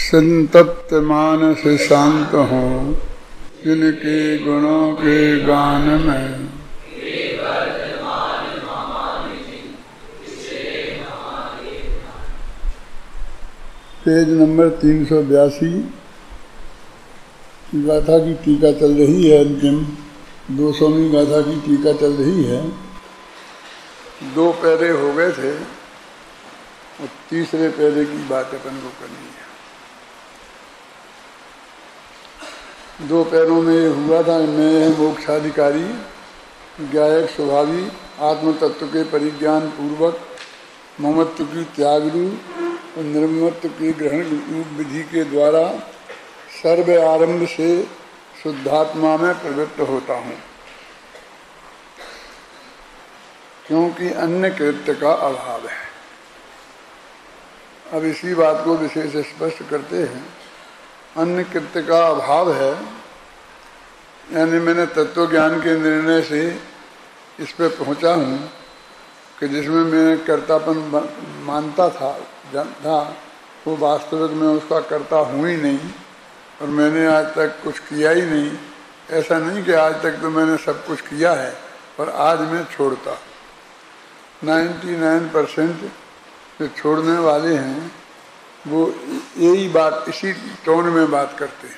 संतप्त मानस शांत हों जिनके गुणों के गान में। पेज नंबर 382 गाथा की टीका चल रही है। अंतिम 200वीं गाथा की टीका चल रही है। 2 पैरे हो गए थे और तीसरे पैरे की बात अपन को करनी है। 2 पैरों में ये हुआ था, मैं है मोक्षाधिकारी, गायक स्वभावी, आत्म तत्व के परिज्ञान पूर्वक, ममत्व की त्याग रूप और निर्ममत्व की ग्रहण रूप विधि के द्वारा सर्व आरंभ से शुद्धात्मा में प्रवृत्त होता हूँ, क्योंकि अन्य कृत्य का अभाव है। अब इसी बात को विशेष स्पष्ट करते हैं। अन्य कृत्य का अभाव है, यानी मैंने तत्व ज्ञान के निर्णय से इस पे पहुंचा हूँ कि जिसमें मैं कर्तापन मानता था वो वास्तविक में उसका कर्ता हूँ ही नहीं, और मैंने आज तक कुछ किया ही नहीं। ऐसा नहीं कि आज तक तो मैंने सब कुछ किया है, पर आज मैं छोड़ता। 99% जो छोड़ने वाले हैं वो यही बात, इसी टोन में बात करते हैं।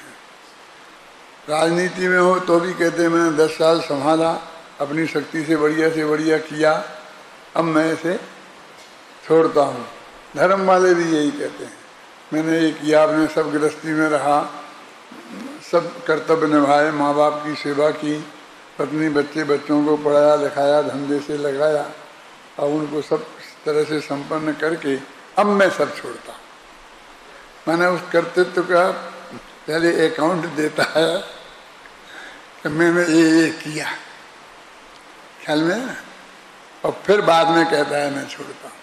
राजनीति में हो तो भी कहते हैं मैंने 10 साल संभाला, अपनी शक्ति से बढ़िया किया, अब मैं इसे छोड़ता हूँ। धर्म वाले भी यही कहते हैं, मैंने ये किया, अपने सब गृहस्थी में रहा, सब कर्तव्य निभाए, माँ बाप की सेवा की, पत्नी बच्चों को पढ़ाया लिखाया, धंधे से लगाया, और उनको सब तरह से संपन्न करके अब मैं सब छोड़ता हूँ। मैंने उस कर्तृत्व का पहले अकाउंट देता है कि मैंने ये किया, ख्याल में, और फिर बाद में कहता है मैं छोड़ता हूँ।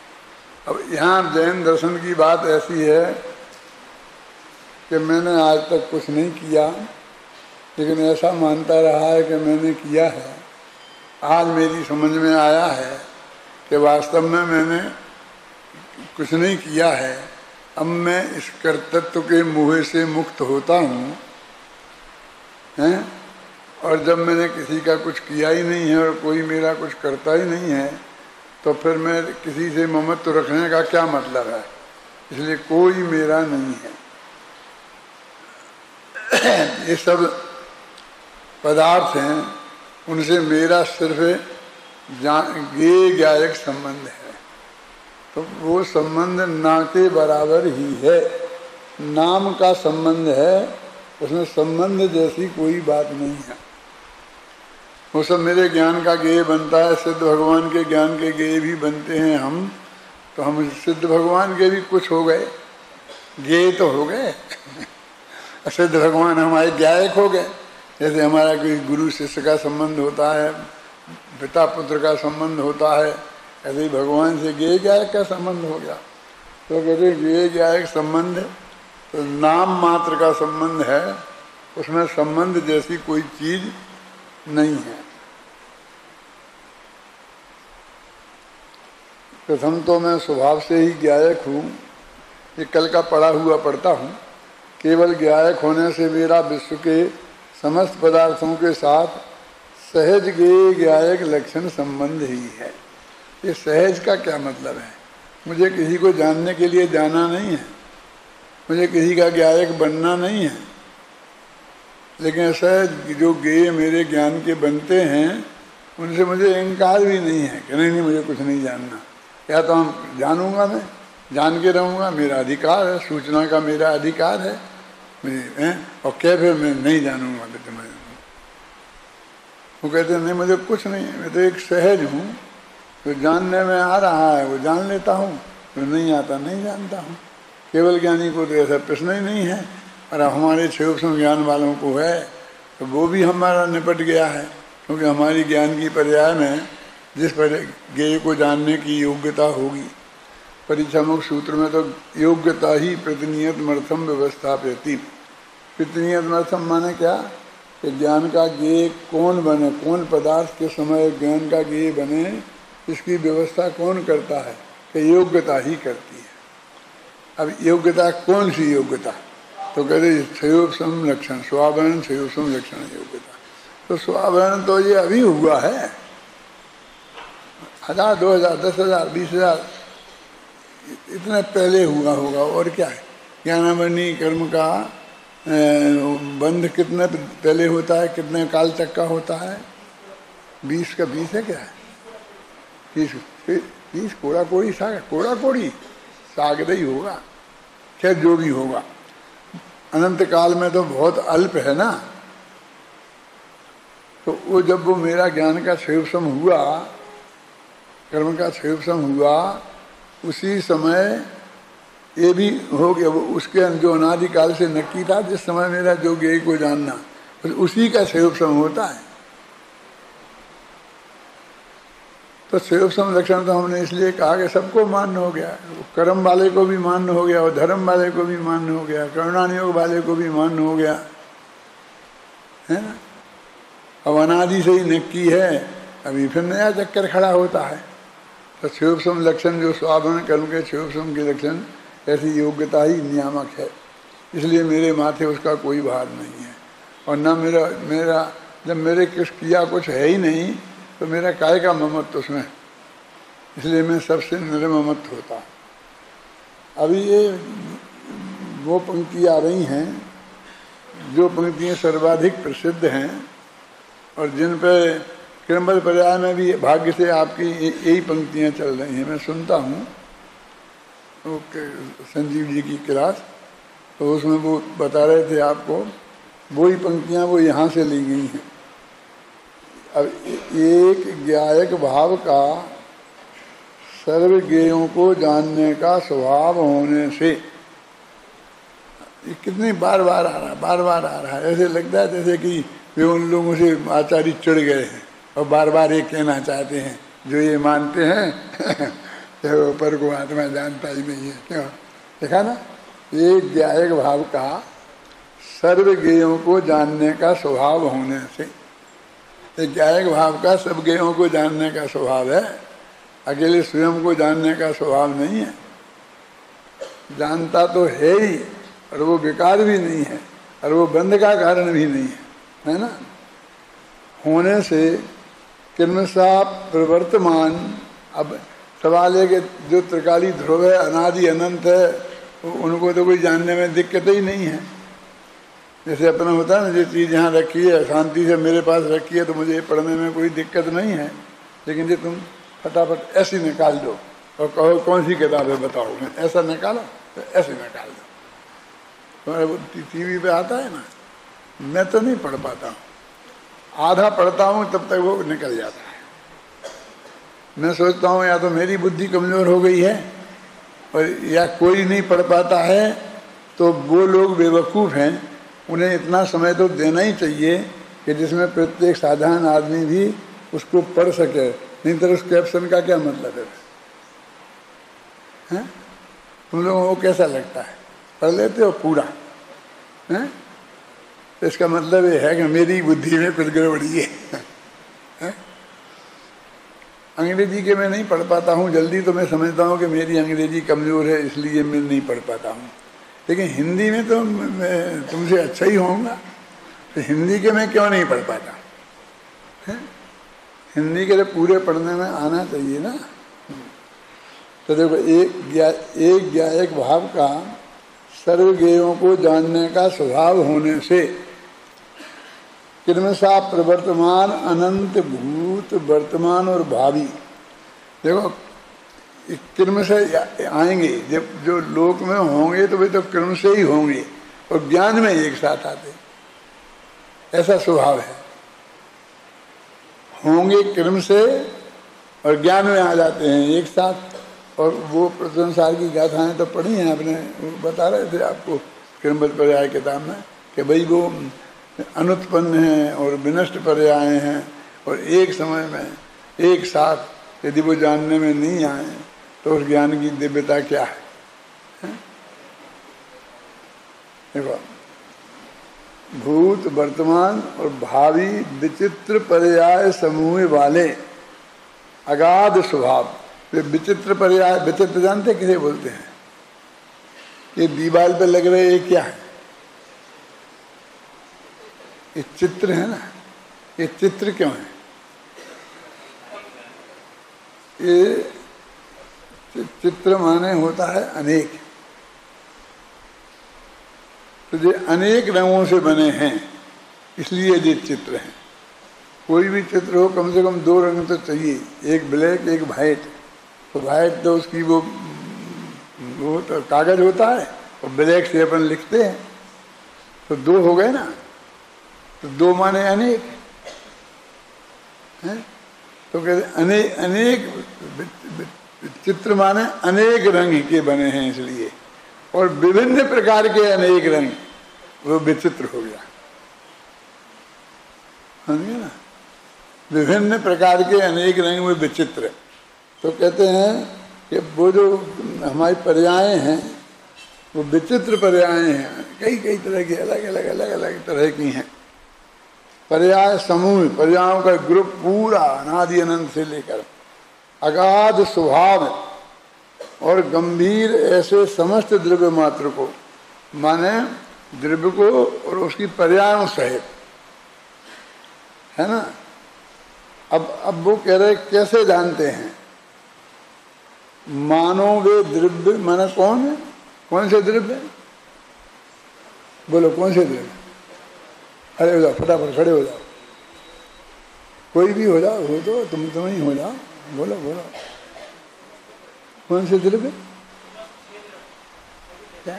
अब यहाँ जैन दर्शन की बात ऐसी है कि मैंने आज तक कुछ नहीं किया, लेकिन ऐसा मानता रहा है कि मैंने किया है। आज मेरी समझ में आया है कि वास्तव में मैंने कुछ नहीं किया है। अब मैं इस कर्तृत्व के मोह से मुक्त होता हूँ, हैं? और जब मैंने किसी का कुछ किया ही नहीं है और कोई मेरा कुछ करता ही नहीं है, तो फिर मैं किसी से ममत्व रखने का क्या मतलब है? इसलिए कोई मेरा नहीं है। ये सब पदार्थ हैं, उनसे मेरा सिर्फ गायक संबंध है। तो वो संबंध ना के बराबर ही है, नाम का संबंध है, उसमें संबंध जैसी कोई बात नहीं है। वो सब मेरे ज्ञान का गेय बनता है, सिद्ध भगवान के ज्ञान के गेय भी बनते हैं हम, तो हम सिद्ध भगवान के भी कुछ हो गए, गेय तो हो गए। सिद्ध भगवान हमारे गायक हो गए। जैसे हमारा कोई गुरु शिष्य का संबंध होता है, पिता पुत्र का संबंध होता है, ऐसे ही भगवान से गेय गायक का संबंध हो गया। तो कहते गेय गायक संबंध तो नाम मात्र का संबंध है, उसमें संबंध जैसी कोई चीज नहीं है। प्रथम तो मैं स्वभाव से ही गायक हूँ, ये कल का पढ़ा हुआ पढ़ता हूँ। केवल गायक होने से मेरा विश्व के समस्त पदार्थों के साथ सहज गेय गायक लक्षण संबंध ही है। ये सहज का क्या मतलब है? मुझे किसी को जानने के लिए जाना नहीं है, मुझे किसी का गायक बनना नहीं है, लेकिन सहज जो गेय मेरे ज्ञान के बनते हैं उनसे मुझे इनकार भी नहीं है कि नहीं मुझे कुछ नहीं जानना। या तो हम जानूंगा, मैं जान के रहूँगा, मेरा अधिकार है, सूचना का मेरा अधिकार है मुझे, और क्या फिर मैं नहीं जानूंगा तो मैं, वो कहते हैं नहीं मुझे कुछ नहीं है, मैं तो एक सहज हूँ, तो जानने में आ रहा है वो जान लेता हूँ, तो नहीं आता नहीं जानता हूँ। केवल ज्ञानी को तो ऐसा प्रश्न ही नहीं है, और हमारे सूक्ष्म ज्ञान वालों को है तो वो भी हमारा निपट गया है, क्योंकि हमारी ज्ञान की पर्याय में जिस पर ज्ञेय को जानने की योग्यता होगी। परीक्षामुख सूत्र में तो योग्यता ही प्रतिनियतमर्थम व्यवस्थापयति। प्रतिनियतमर्थम माने क्या कि ज्ञान का ज्ञेय कौन बने, कौन पदार्थ के समय ज्ञान का ज्ञेय बने, इसकी व्यवस्था कौन करता है कि योग्यता ही करती है। अब योग्यता कौन सी योग्यता? तो कहते क्षयोप संलक्षण स्वावरण क्षयोप संलक्षण योग्यता। तो स्वावरण तो ये अभी हुआ है, 1000 2000 10,000 20,000 इतने पहले हुआ होगा। और क्या है, ज्ञानावरणी कर्म का बंध कितने पहले होता है, कितने काल तक का होता है? 20 का 20 है क्या? 30 कोड़ा कोड़ी साग, कोड़ा कोड़ी सागद ही होगा। खैर जो भी होगा, अनंत काल में तो बहुत अल्प है ना। तो वो जब वो मेरा ज्ञान का क्षयोपशम हुआ, कर्म का क्षयोपशम हुआ, उसी समय ये भी हो गया। उसके जो अनादिकाल से नक्की था, जिस समय मेरा जो ज्ञेय को जानना, तो उसी का क्षयोपशम होता है। तो क्षयोपशम लक्षण तो हमने इसलिए कहा कि सबको मान्य हो गया, कर्म वाले को भी मान्य हो गया और धर्म वाले को भी मान्य हो गया, करुणानियोग वाले को भी मान्य हो गया, है ना। अब अनादि से ही नक्की है, अभी फिर नया चक्कर खड़ा होता है। तो क्षयोपशम लक्षण जो स्वावरण कर्म के क्षयोपशम के लक्षण, ऐसी योग्यता ही नियामक है। इसलिए मेरे माथे उसका कोई भार नहीं है। और न मेरा जब मेरे किया कुछ है ही नहीं, तो मेरा काय का ममत्व उसमें, इसलिए मैं सबसे निर्ममत होता। अभी ये वो पंक्ति आ रही हैं जो पंक्तियाँ सर्वाधिक प्रसिद्ध हैं और जिन पर क्रमबद्ध पर्याय में भी भाग्य से आपकी यही पंक्तियाँ चल रही हैं। मैं सुनता हूँ संजीव जी की क्लास, तो उसमें वो बता रहे थे आपको, वही पंक्तियाँ वो यहाँ से ली गई हैं। अब एक ज्ञायक भाव का सर्व ज्ञेयों को जानने का स्वभाव होने से, ये कितनी बार बार आ रहा है। ऐसे लगता है जैसे कि वे उन लोगों से आचार्य चिढ़ गए हैं और बार बार ये कहना चाहते हैं जो ये मानते हैं ऊपर को आत्मा जानता ही नहीं है। क्यों? देखा ना, एक ज्ञायक भाव का सर्व ज्ञेयों को जानने का स्वभाव होने से, एक ज्ञायक भाव का सब ज्ञेयों को जानने का स्वभाव है, अकेले स्वयं को जानने का स्वभाव नहीं है। जानता तो है ही, और वो विकार भी नहीं है, और वो बंध का कारण भी नहीं है ना। होने से क्रमशः प्रवर्तमान, अब सवाल है कि जो त्रिकाली ध्रुव है, अनादि अनंत है, उनको तो कोई जानने में दिक्कत ही नहीं है। जैसे अपना होता है ना, जो चीज़ यहाँ रखी है शांति से मेरे पास रखी है, तो मुझे पढ़ने में कोई दिक्कत नहीं है। लेकिन जो तुम फटाफट ऐसी निकाल दो और कहो कौन सी किताब है बताओ, ऐसा निकालो तो ऐसे निकाल दो। तुम्हारे टीवी पे आता है ना, मैं तो नहीं पढ़ पाता हूँ, आधा पढ़ता हूँ तब तक वो निकल जाता है। मैं सोचता हूँ या तो मेरी बुद्धि कमज़ोर हो गई है, और या कोई नहीं पढ़ पाता है, तो वो लोग बेवकूफ़ हैं। उन्हें इतना समय तो देना ही चाहिए कि जिसमें प्रत्येक साधारण आदमी भी उसको पढ़ सके, नहीं तो उस कैप्शन का क्या मतलब है? तुम लोगों को कैसा लगता है? पढ़ लेते हो पूरा? हैं? तो इसका मतलब ये है कि मेरी बुद्धि में कुछ गड़बड़ी है। अंग्रेजी के मैं नहीं पढ़ पाता हूँ जल्दी, तो मैं समझता हूँ कि मेरी अंग्रेजी कमज़ोर है, इसलिए मैं नहीं पढ़ पाता हूँ। लेकिन हिंदी में तो मैं तुमसे अच्छा ही होऊंगा, तो हिंदी के मैं क्यों नहीं पढ़ पाता? है? हिंदी के तो पूरे पढ़ने में आना चाहिए ना। तो देखो, एक ज्ञायक भाव का सर्व ज्ञेयों को जानने का स्वभाव होने से क्रमशः प्रवर्तमान अनंत भूत वर्तमान और भावी, देखो क्रम से आएंगे। जब जो लोक में होंगे तो वे तो क्रम से ही होंगे और ज्ञान में एक साथ आते, ऐसा स्वभाव है। होंगे क्रम से और ज्ञान में आ जाते हैं एक साथ। और वो संसार की गाथाएं तो पढ़ी हैं आपने, बता रहे थे आपको क्रमबद्ध पर्याय किताब में कि भाई वो अनुत्पन्न हैं और विनष्ट पर्याय हैं, और एक समय में एक साथ यदि वो जानने में नहीं आए तो उस ज्ञान की दिव्यता क्या है? देखो, भूत वर्तमान और भावी विचित्र पर्याय समूह वाले अगाध स्वभाव। वे विचित्र पर्याय, विचित्र जानते किसे बोलते हैं? ये दीवार पे लग रहे ये क्या है? ये चित्र है ना, ये चित्र क्यों है? ये चित्र माने होता है अनेक, तो ये अनेक रंगों से बने हैं, इसलिए ये चित्र हैं। कोई भी चित्र हो कम से कम दो रंग तो चाहिए, एक ब्लैक एक वाइट। तो वाइट तो उसकी वो तो कागज होता है, और ब्लैक से अपन लिखते हैं, तो दो हो गए ना। तो दो माने अनेक है, तो कहते अनेक चित्र माने अनेक रंग के बने हैं इसलिए, और विभिन्न प्रकार के अनेक रंग, वो विचित्र हो गया, समझे ना। विभिन्न प्रकार के अनेक रंग में विचित्र। तो कहते हैं कि वो जो हमारी पर्यायें हैं वो विचित्र पर्यायें हैं, कई कई तरह की अलग अलग अलग अलग तरह की हैं। पर्याय समूह, पर्यायों का ग्रुप पूरा अनादि अनंत से लेकर अगाध स्वभाव और गंभीर ऐसे समस्त द्रव्य मात्र को, माने द्रव्य को और उसकी पर्यायों सहित, है ना। अब वो कह रहे कैसे जानते हैं? मानो वे द्रव्य, माना कौन है, कौन से द्रव्य? बोलो कौन से द्रव्य? खड़े हो जाओ, फटाफट खड़े हो जाओ, कोई भी हो जाओ, हो तो तुम ही हो जाओ, बोलो बोलो कौन से द्रव्य? क्या?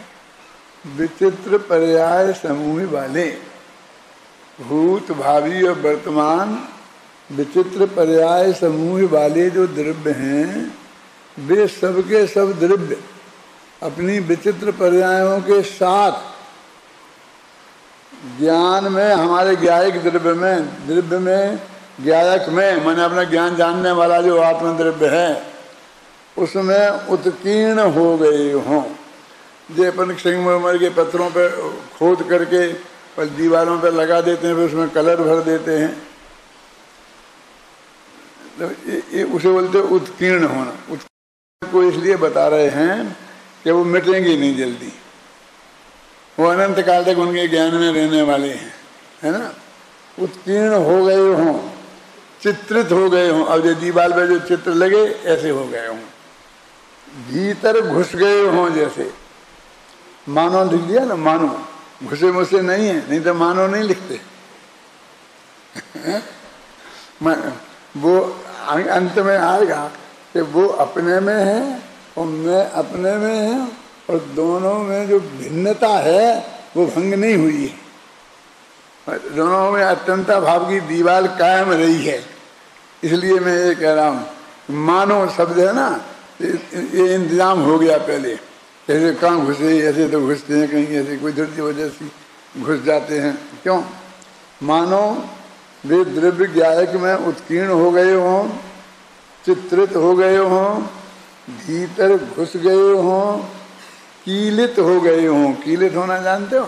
विचित्र पर्याय समूह वाले, भूत भावी और वर्तमान विचित्र पर्याय समूह वाले जो द्रव्य हैं, वे सबके सब द्रव्य अपनी विचित्र पर्यायों के साथ ज्ञान में, हमारे ज्ञायक द्रव्य में ज्ञायक में, मैंने अपना ज्ञान जानने वाला जो आत्म द्रव्य है उसमें उत्कीर्ण हो गए हों। जो अपन संगमरमर के पत्थरों पर खोद करके और दीवारों पर लगा देते हैं, फिर उसमें कलर भर देते हैं, तो ये उसे बोलते उत्कीर्ण होना। उत्कीर्ण को इसलिए बता रहे हैं कि वो मिटेंगे नहीं जल्दी, वो अनंत काल तक उनके ज्ञान में रहने वाले हैं, है ना। उत्कीर्ण हो गए हों, चित्रित हो गए हों। अब जो दीवार पे जो चित्र लगे ऐसे हो गए हों, भीतर घुस गए हों, जैसे मानो लिख दिया ना, मानो घुसे मुझसे नहीं है, नहीं तो मानो नहीं लिखते। वो अंत में आएगा कि वो अपने में है और मैं अपने में है, और दोनों में जो भिन्नता है वो भंग नहीं हुई है, दोनों में अत्यंता भाव की दीवार कायम रही है। इसलिए मैं ये कह रहा हूँ, मानो शब्द है ना, ये इंतजाम हो गया पहले। ऐसे कहाँ घुसे, ऐसे तो घुसते हैं, कहीं ऐसे कोई धरती वजह से घुस जाते हैं। क्यों? मानो वे द्रव्य ज्ञायक में उत्कीर्ण हो गए हों, चित्रित हो गए हों, भीतर घुस गए हों, कीलित हो गए हों। कीलित होना जानते हो?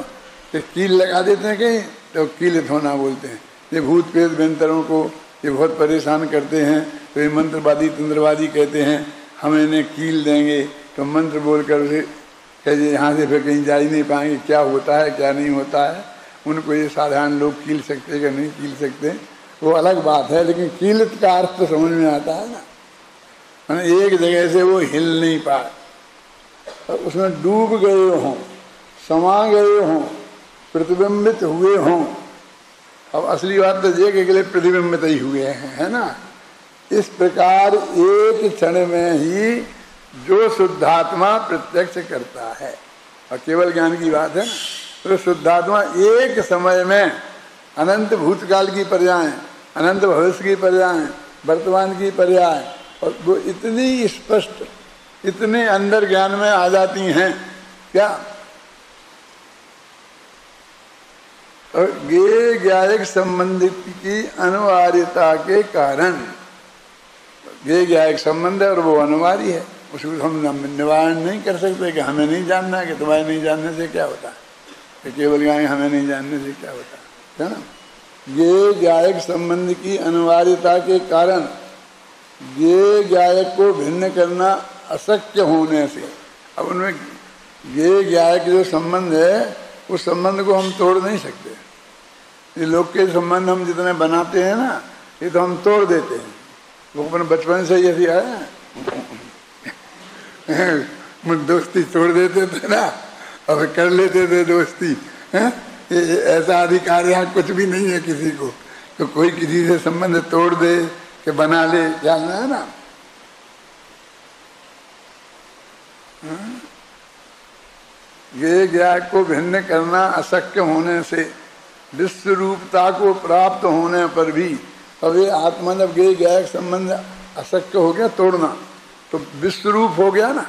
तो कील लगा देते हैं कहीं, तो कीलित होना बोलते हैं। ये भूत प्रेत व्यंतरों को ये बहुत परेशान करते हैं, तो ये मंत्रवादी तंत्रवादी कहते हैं हम इन्हें कील देंगे, तो मंत्र बोलकर उसे कहे यहाँ से फिर कहीं जा ही नहीं पाएंगे, क्या होता है क्या नहीं होता है। उनको ये साधारण लोग कील सकते कि नहीं कील सकते, वो अलग बात है, लेकिन कीलित का अर्थ तो समझ में आता है ना। मैंने एक जगह से वो हिल नहीं पाए, उसमें डूब गए हों, समा गए हों, प्रतिबिंबित हुए हों। अब असली बात तो ये कि प्रतिबिंबित ही हुए हैं, है ना। इस प्रकार एक क्षण में ही जो शुद्धात्मा प्रत्यक्ष करता है, और केवल ज्ञान की बात है ना, तो शुद्धात्मा एक समय में अनंत भूतकाल की पर्याय, अनंत भविष्य की पर्याय, वर्तमान की पर्याय, और वो इतनी स्पष्ट, इतने अंदर ज्ञान में आ जाती हैं क्या। और ये ज्ञायक संबंधित की अनिवार्यता के कारण, ये ज्ञायक संबंध है और वो अनिवार्य है, उसको हम निवारण नहीं कर सकते कि हमें नहीं जानना है, कि तुम्हारे नहीं जानने से क्या होता है, कि केवल ज्ञान हमें नहीं जानने से क्या होता है ना। ये ज्ञायक संबंध की अनिवार्यता के कारण ये ज्ञायक को भिन्न करना अशक्य होने से, अब उनमें ये ज्ञायक जो संबंध है उस संबंध को हम तोड़ नहीं सकते। ये लोग के संबंध हम जितने बनाते हैं ना, ये तो हम तोड़ देते हैं। वो अपन बचपन से यही आया दोस्ती तोड़ देते थे ना, अब कर लेते थे दोस्ती है? ऐसा अधिकार यहाँ कुछ भी नहीं है किसी को, तो कोई किसी से संबंध तोड़ दे कि बना ले, जानना है ना। ये ज्ञान को भिन्न करना अशक्य होने से विश्व रूपता को प्राप्त होने पर भी, अब ये आत्मा जब गे ज्ञान संबंध अशक्य हो गया तोड़ना, तो विश्व रूप हो गया ना,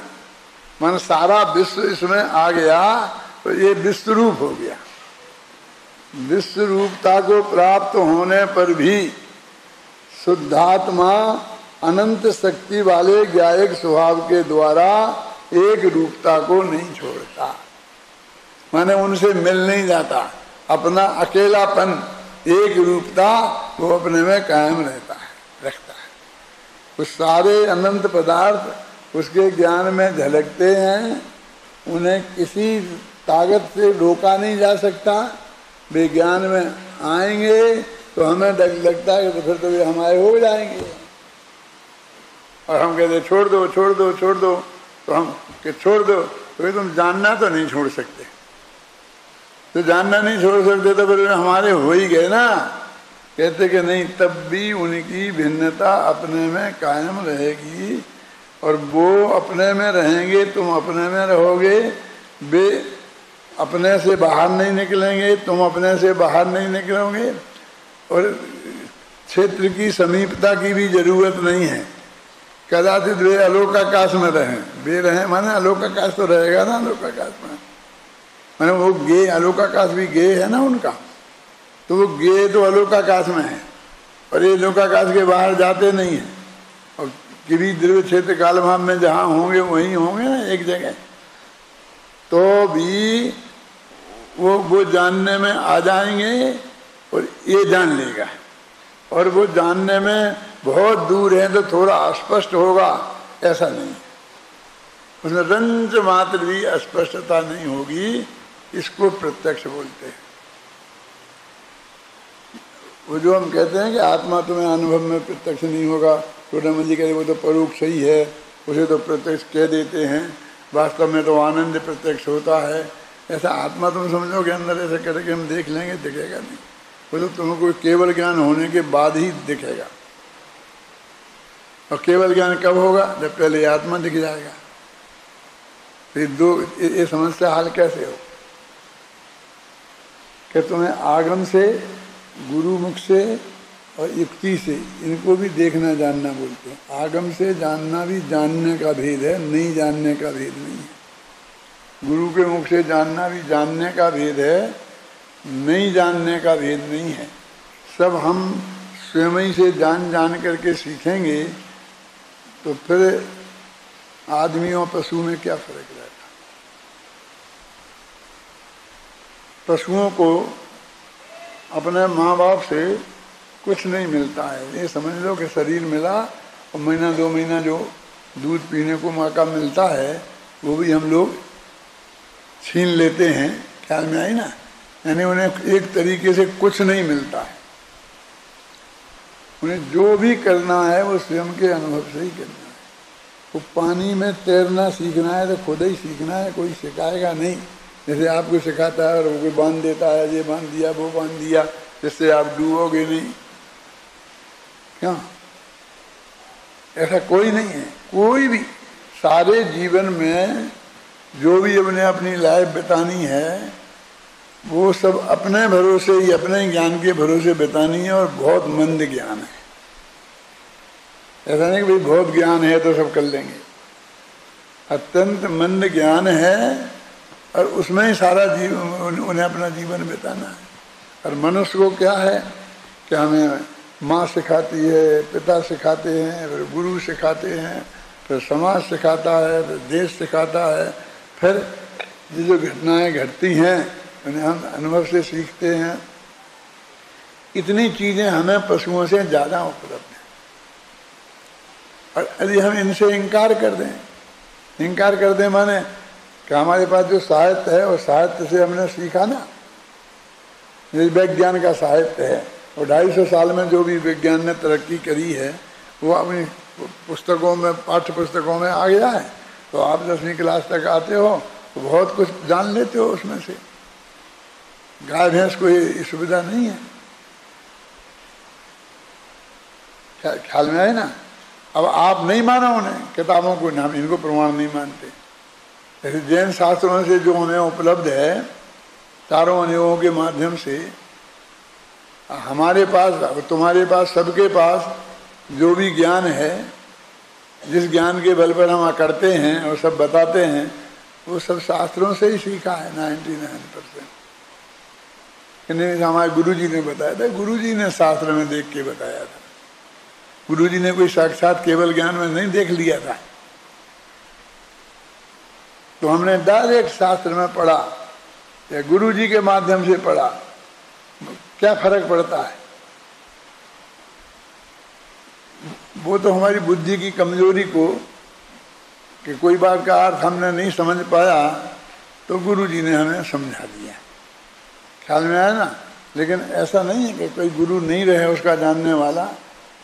मन सारा विश्व इसमें आ गया, तो ये विश्व रूप हो गया। विश्व रूपता को प्राप्त होने पर भी शुद्धात्मा अनंत शक्ति वाले ज्ञायक स्वभाव के द्वारा एक रूपता को नहीं छोड़ता, माने उनसे मिल नहीं जाता। अपना अकेलापन, एक रूपता वो अपने में कायम रहता है, रखता है। वो सारे अनंत पदार्थ उसके ज्ञान में झलकते हैं, उन्हें किसी ताकत से रोका नहीं जा सकता। वे ज्ञान में आएंगे तो हमें डर लगता है तो फिर तो वे हमारे हो जाएंगे, और हम कहते छोड़ दो छोड़ दो छोड़ दो, तो हम कि छोड़ दो, तो तुम जानना तो नहीं छोड़ सकते, तो जानना नहीं छोड़ सकते तो फिर हमारे हो ही गए ना। कहते कि नहीं, तब भी उनकी भिन्नता अपने में कायम रहेगी, और वो अपने में रहेंगे, तुम अपने में रहोगे। वे अपने से बाहर नहीं निकलेंगे, तुम अपने से बाहर नहीं निकलोगे, और क्षेत्र की समीपता की भी जरूरत नहीं है। कदाचित वे अलोकाकाश में रहें, वे रहें माने अलोकाकाश तो रहेगा ना, अलोकाकाश में माने वो गे, अलोकाकाश भी गे है ना उनका, तो वो गे तो अलोकाकाश में है, और ये लोकाकाश के बाहर जाते नहीं है। और किसी द्रव्य क्षेत्र कालभाव में जहाँ होंगे वहीं होंगे ना एक जगह, तो भी वो जानने में आ जाएंगे, और ये जान लेगा। और वो जानने में बहुत दूर है तो थोड़ा अस्पष्ट होगा, ऐसा नहीं, उसमें रंज मात्र भी अस्पष्टता नहीं होगी, इसको प्रत्यक्ष बोलते हैं। वो जो हम कहते हैं कि आत्मा तुम्हें अनुभव में प्रत्यक्ष नहीं होगा, तो रमन जी कहते वो तो परोक्ष ही है, उसे तो प्रत्यक्ष कह देते हैं, वास्तव में तो आनंद प्रत्यक्ष होता है। ऐसा आत्मा तुम समझोगे अंदर ऐसे करके हम देख लेंगे, दिखेगा नहीं, वो तो तुमको केवल ज्ञान होने के बाद ही दिखेगा। और केवल ज्ञान कब होगा? जब पहले आत्मा दिख जाएगा। फिर दो ये समस्या हल कैसे हो कि तुम्हें आगम से, गुरुमुख से और युक्ति से, इनको भी देखना जानना बोलते हैं। आगम से जानना भी जानने का भेद है, नहीं जानने का भेद नहीं है। गुरु के मुख से जानना भी जानने का भेद है, नहीं जानने का भेद नहीं है। सब हम स्वयं ही से जान करके सीखेंगे, तो फिर आदमी और पशु में क्या फर्क रहेगा? पशुओं को अपने माँ बाप से कुछ नहीं मिलता है, ये समझ लो कि शरीर मिला और महीना 2 महीना जो दूध पीने को मौका मिलता है वो भी हम लोग छीन लेते हैं। ख्याल में आई ना? यानी उन्हें एक तरीके से कुछ नहीं मिलता है। उन्हें जो भी करना है वो स्वयं के अनुभव से ही करना है। वो पानी में तैरना सीखना है तो खुद ही सीखना है, कोई सिखाएगा नहीं। जैसे आपको सिखाता है और वो कोई बांध देता है, ये बांध दिया वो बांध दिया, जिससे आप डूबोगे नहीं। क्या ऐसा कोई नहीं है। कोई भी सारे जीवन में जो भी अपने अपनी लाइफ बितानी है वो सब अपने भरोसे ही, अपने ज्ञान के भरोसे बितानी है, और बहुत मंद ज्ञान है। ऐसा नहीं कि भाई बहुत ज्ञान है तो सब कर लेंगे। अत्यंत मंद ज्ञान है और उसमें ही सारा जीवन उन्हें अपना जीवन बिताना है। और मनुष्य को क्या है कि हमें माँ सिखाती है, पिता सिखाते हैं, फिर गुरु सिखाते हैं, फिर समाज सिखाता है, फिर देश सिखाता है, फिर जो घटनाएं घटती हैं उन्हें हम अनुभव से सीखते हैं। इतनी चीज़ें हमें पशुओं से ज़्यादा उपलब्ध हैं। और यदि हम इनसे इनकार कर दें माने कि हमारे पास जो साहित्य है और साहित्य से हमने सीखा ना, विज्ञान का साहित्य है, और 250 साल में जो भी विज्ञान ने तरक्की करी है वो अपनी पुस्तकों में, पाठ्य पुस्तकों में आ गया है। तो आप 10वीं क्लास तक आते हो तो बहुत कुछ जान लेते हो उसमें से। गाय भैंस को ये सुविधा नहीं है। ख्याल में आए ना। अब आप नहीं माना उन्हें, किताबों को, हम इनको प्रमाण नहीं मानते। जैसे जैन शास्त्रों से जो हमें उपलब्ध है चारों अनुभवों के माध्यम से, हमारे पास, तुम्हारे पास, सबके पास जो भी ज्ञान है, जिस ज्ञान के बल पर हम करते हैं और सब बताते हैं, वो सब शास्त्रों से ही सीखा है 99%। हमारे गुरु जी ने बताया था, गुरु जी ने शास्त्र में देख के बताया था। गुरु जी ने कोई साक्षात केवल ज्ञान में नहीं देख लिया था। तो हमने डायरेक्ट शास्त्र में पढ़ा या गुरु जी के माध्यम से पढ़ा, क्या फर्क पड़ता है? वो तो हमारी बुद्धि की कमजोरी को, कि कोई बात का अर्थ हमने नहीं समझ पाया तो गुरु जी ने हमें समझा दिया। ख्याल में आया ना। लेकिन ऐसा नहीं है कि कोई गुरु नहीं रहे उसका जानने वाला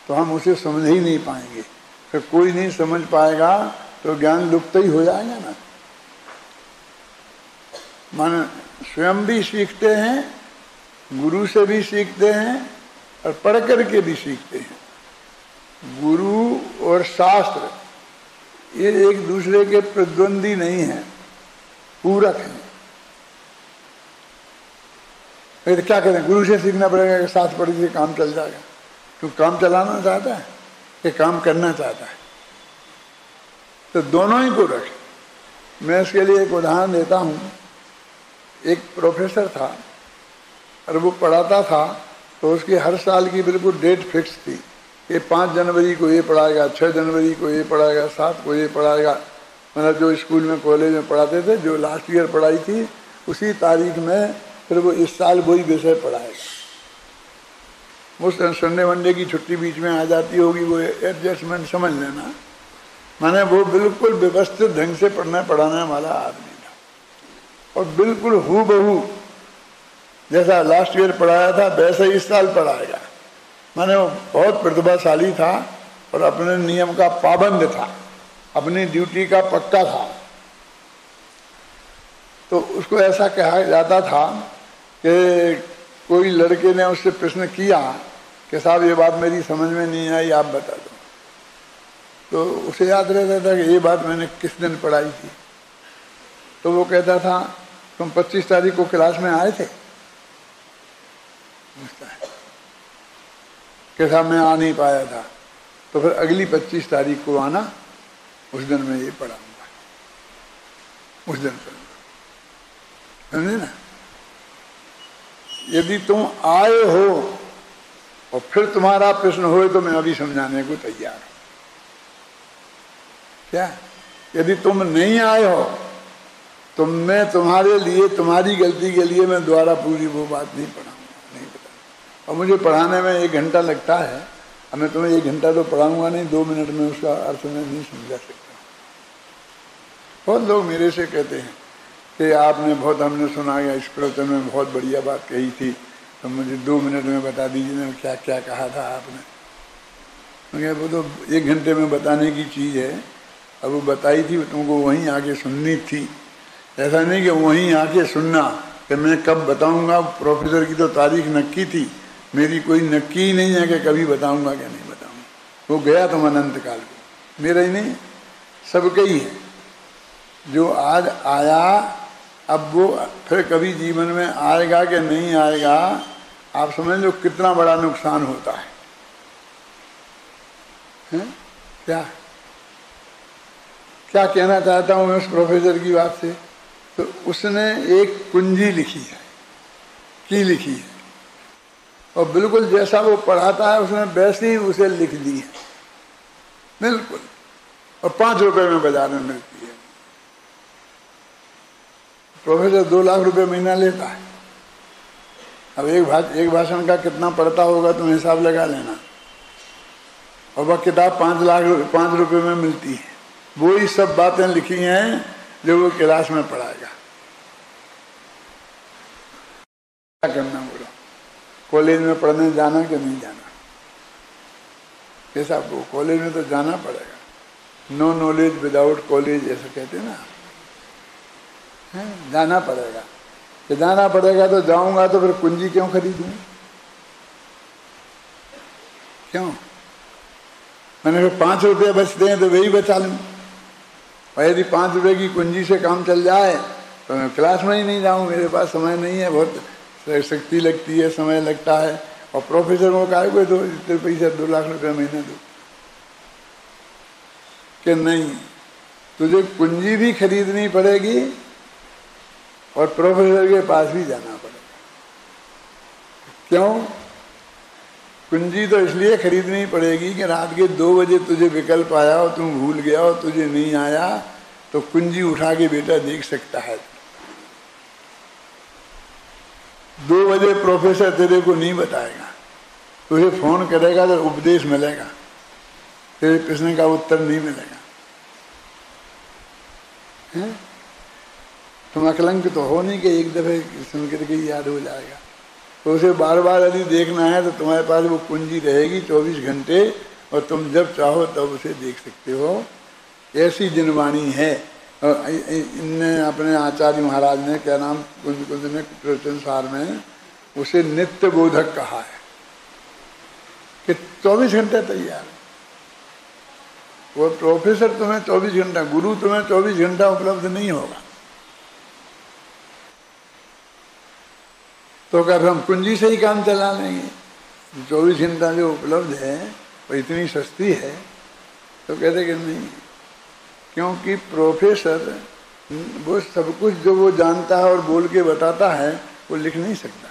तो हम उसे समझ ही नहीं पाएंगे। फिर कोई नहीं समझ पाएगा तो ज्ञान लुप्त ही हो जाएगा ना। माने स्वयं भी सीखते हैं, गुरु से भी सीखते हैं और पढ़ करके भी सीखते हैं। गुरु और शास्त्र ये एक दूसरे के प्रतिद्वंदी नहीं है, पूरक हैं। फिर क्या करें? गुरु से सीखना पड़ेगा कि शास्त्र पढ़ के काम चल जाएगा। तू काम चलाना चाहता है कि काम करना चाहता है? तो दोनों ही पूरक है। मैं इसके लिए एक उदाहरण देता हूँ। एक प्रोफेसर था और वो पढ़ाता था, तो उसकी हर साल की बिल्कुल डेट फिक्स थी कि 5 जनवरी को ये पढ़ाएगा, 6 जनवरी को ये पढ़ाएगा, 7 को ये पढ़ाएगा। मतलब जो स्कूल में, कॉलेज में पढ़ाते थे, जो लास्ट ईयर पढ़ाई थी उसी तारीख में फिर वो इस साल वही विषय पढ़ाएगा। वो संडे मंडे की छुट्टी बीच में आ जाती होगी, वो एडजस्टमेंट समझ लेना। माने वो बिल्कुल व्यवस्थित ढंग से पढ़ना पढ़ाने वाला आदमी था, और बिल्कुल हूबहू जैसा लास्ट ईयर पढ़ाया था वैसे ही इस साल पढ़ाएगा। माने वो बहुत प्रतिभाशाली था और अपने नियम का पाबंद था, अपनी ड्यूटी का पक्का था। तो उसको ऐसा कहा जाता था कि कोई लड़के ने उससे प्रश्न किया कि साहब ये बात मेरी समझ में नहीं आई, आप बता दो। तो उसे याद रहता था कि ये बात मैंने किस दिन पढ़ाई थी। तो वो कहता था तुम 25 तारीख को क्लास में आए थे? कि साहब मैं आ नहीं पाया था। तो फिर अगली 25 तारीख को आना, उस दिन मैं ये पढ़ाऊंगा, उस दिन पढ़ूंगा। समझे ना? यदि तुम आए हो और फिर तुम्हारा प्रश्न हो तो मैं अभी समझाने को तैयार हूं। क्या? यदि तुम नहीं आए हो तो मैं तुम्हारे लिए, तुम्हारी गलती के लिए मैं दोबारा पूरी वो बात नहीं पढ़ाऊंगा, नहीं बताऊंगा। और मुझे पढ़ाने में 1 घंटा लगता है, अब मैं तुम्हें 1 घंटा तो पढ़ाऊंगा नहीं, 2 मिनट में उसका अर्थ मैं नहीं समझा सकता। बहुत लोग मेरे से कहते हैं कि आपने बहुत, हमने सुना गया इस प्रवचन में बहुत बढ़िया बात कही थी, तो मुझे 2 मिनट में बता दीजिए ना क्या क्या कहा था आपने। मैं वो तो 1 घंटे में बताने की चीज़ है। अब वो बताई थी, तुमको वहीं आके सुननी थी। ऐसा नहीं कि वहीं आके सुनना कि मैं कब बताऊंगा। प्रोफेसर की तो तारीख नक्की थी, मेरी कोई नक्की ही नहीं है कि कभी बताऊंगा क्या नहीं बताऊंगा। वो गया तुम अनंत काल को, मेरा ही नहीं, सबका ही है। जो आज आया अब वो फिर कभी जीवन में आएगा कि नहीं आएगा, आप समझ लो कितना बड़ा नुकसान होता है। क्या क्या कहना चाहता हूँ मैं उस प्रोफेसर की बात से? तो उसने एक कुंजी लिखी है, की लिखी है, और बिल्कुल जैसा वो पढ़ाता है उसने वैसे ही उसे लिख दी है, बिल्कुल। और 5 रुपए में बाजार में मिलती है। प्रोफेसर 2 लाख रुपए महीना लेता है। अब एक भाषण का कितना पड़ता होगा तुम हिसाब लगा लेना। और वह किताब 5 रुपए में मिलती है। वो ही सब बातें लिखी हैं जो वो क्लास में पढ़ाएगा। क्या करना बोलो? कॉलेज में पढ़ने जाना कि नहीं जाना? कैसा आपको कॉलेज में तो जाना पड़ेगा। नो नॉलेज विदाउट कॉलेज ऐसा कहते ना, है? जाना पड़ेगा। कि जाना पड़ेगा तो जाऊंगा तो फिर कुंजी क्यों खरीदूं? क्यों? मैंने फिर 5 रुपये बचते हैं तो वही बचा लूं। और यदि 5 रुपये की कुंजी से काम चल जाए तो मैं क्लास में ही नहीं जाऊँ, मेरे पास समय नहीं है, बहुत शक्ति लगती है, समय लगता है। और प्रोफेसर को कहा कोई तो इतने पैसे 2 लाख रुपये महीने दो कि नहीं, तुझे कुंजी भी खरीदनी पड़ेगी और प्रोफेसर के पास भी जाना पड़ेगा। क्यों? कुंजी तो इसलिए खरीदनी पड़ेगी कि रात के 2 बजे तुझे विकल्प आया और तुम भूल गया और तुझे नहीं आया तो कुंजी उठा के बेटा देख सकता है। 2 बजे प्रोफेसर तेरे को नहीं बताएगा, तुझे फोन करेगा तो उपदेश मिलेगा, तेरे प्रश्न का उत्तर नहीं मिलेगा। हैं? तुम अकलंक तो हो नहीं कि एक दफे सुन करके याद हो जाएगा। तो उसे बार बार यदि देखना है तो तुम्हारे पास वो कुंजी रहेगी 24 घंटे और तुम जब चाहो तब उसे देख सकते हो। ऐसी जिनवाणी है। इनने अपने आचार्य महाराज ने क्या नाम कुंज ने प्रवचन सार में उसे नित्य बोधक कहा है कि 24 घंटे तैयार। वो प्रोफेसर तुम्हें 24 घंटा, गुरु तुम्हें 24 घंटा उपलब्ध नहीं होगा। तो क्या हम कुंजी से ही काम चला लेंगे? 24 घंटा जो उपलब्ध है वो इतनी सस्ती है। तो कहते कि नहीं, क्योंकि प्रोफेसर वो सब कुछ जो वो जानता है और बोल के बताता है वो लिख नहीं सकता,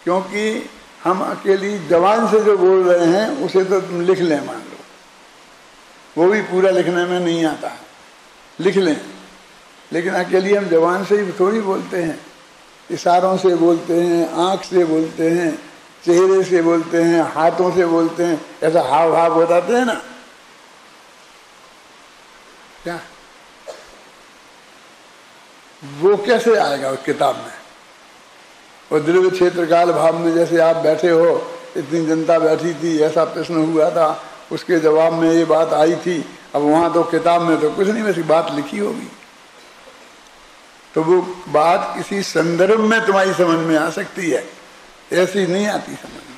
क्योंकि हम अकेली जबान से जो बोल रहे हैं उसे तो तुम लिख लें, मान लो, वो भी पूरा लिखने में नहीं आता है, लिख लें, लेकिन अकेली हम जबान से ही थोड़ी बोलते हैं, इशारों से बोलते हैं, आँख से बोलते हैं, चेहरे से बोलते हैं, हाथों से बोलते हैं, ऐसा हाव भाव बताते हैं ना। क्या वो कैसे आएगा उस किताब में? और द्रव्य क्षेत्र काल भाव में जैसे आप बैठे हो, इतनी जनता बैठी थी, ऐसा प्रश्न हुआ था, उसके जवाब में ये बात आई थी। अब वहां तो किताब में तो कुछ नहीं, वैसी बात लिखी होगी, तो वो बात किसी संदर्भ में तुम्हारी समझ में आ सकती है, ऐसी नहीं आती समझ में।